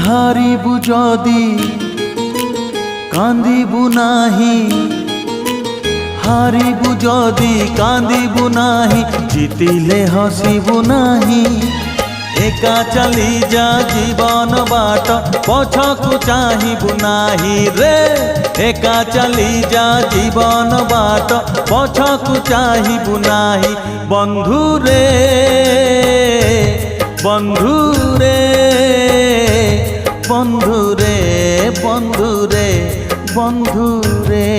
হারিবু যদি কান্দিবু নাহি, হারিবু যদি কান্দিবু নাহি, জিতিলে হসিবু নাহি। একা চালি যা জীবন বাট, পছকু চাহিবু নাহি রে। একা চালি যা জীবন বাট, পছকু চাহিবু নাহি। বন্ধু রে বন্ধু রে বন্ধু রে বন্ধু রে বন্ধু রে।